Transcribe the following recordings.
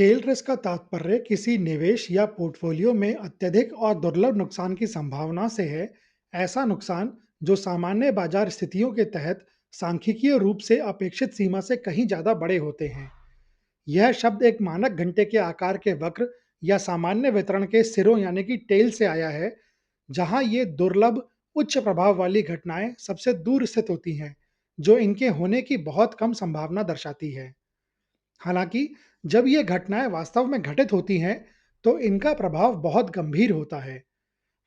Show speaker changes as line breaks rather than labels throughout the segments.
Tell risk का तात्पर्य किसी निवेश या पोर्टफोलियो में अत्यधिक और दुर्लभ नुकसान की संभावना से है। ऐसा नुकसान जो सामान्य बाजार स्थितियों के तहत सांख्यिकीय रूप से अपेक्षित सीमा से कहीं ज्यादा बड़े होते हैं। यह शब्द एक मानक घंटे के आकार के वक्र या सामान्य वितरण के सिरों यानी कि टेल से आया है, जहां ये दुर्लभ उच्च प्रभाव वाली घटनाएं सबसे दूर स्थित होती हैं, जो इनके होने की बहुत कम संभावना दर्शाती है। हालांकि जब ये घटनाएं वास्तव में घटित होती हैं, तो इनका प्रभाव बहुत गंभीर होता है।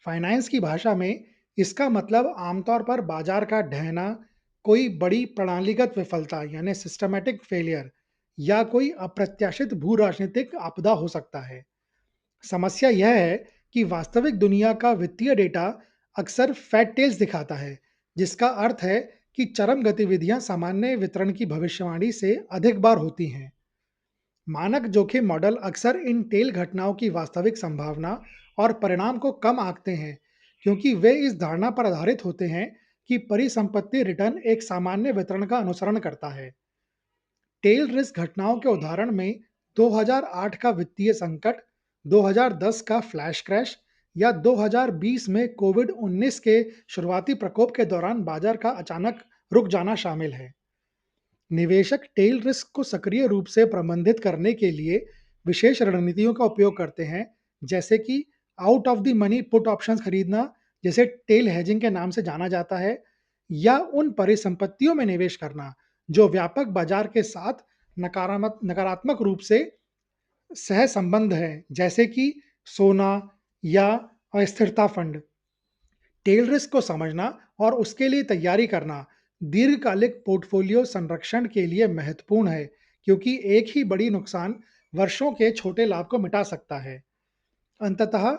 फाइनेंस की भाषा में इसका मतलब आमतौर पर बाजार का ढहना, कोई बड़ी प्रणालीगत विफलता यानी सिस्टमैटिक फेलियर या कोई अप्रत्याशित भू राजनीतिक आपदा हो सकता है। समस्या यह है कि वास्तविक दुनिया का वित्तीय डेटा अक्सर फैट टेल्स दिखाता है, जिसका अर्थ है कि चरम गतिविधियां सामान्य वितरण की भविष्यवाणी से अधिक बार होती हैं। मानक जोखिम मॉडल अक्सर इन टेल घटनाओं की वास्तविक संभावना और परिणाम को कम आंकते हैं, क्योंकि वे इस धारणा पर आधारित होते हैं कि परिसंपत्ति रिटर्न एक सामान्य वितरण का अनुसरण करता है। टेल रिस्क घटनाओं के उदाहरण में 2008 का वित्तीय संकट, 2010 का फ्लैश क्रैश या 2020 में कोविड-19 के शुरुआती प्रकोप के दौरान बाजार का अचानक रुक जाना शामिल है। निवेशक टेल रिस्क को सक्रिय रूप से प्रबंधित करने के लिए विशेष रणनीतियों का उपयोग करते हैं, जैसे कि out of the money put options खरीदना, जिसे टेल हेजिंग के नाम से जाना जाता है, या उन परिसंपत्तियों में निवेश करना जो व्यापक बाजार के साथ नकारात्मक रूप से सह संबंध है, जैसे कि सोना या अस्थिरता फंड। टेल रिस्क को समझना और उसके लिए तैयारी करना दीर्घकालिक पोर्टफोलियो संरक्षण के लिए महत्वपूर्ण है, क्योंकि एक ही बड़ी नुकसान वर्षों के छोटे लाभ को मिटा सकता है। अंततः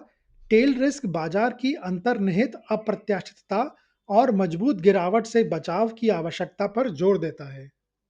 टेल रिस्क बाजार की अंतर्निहित अप्रत्याशितता और मजबूत गिरावट से बचाव की आवश्यकता पर जोर देता है।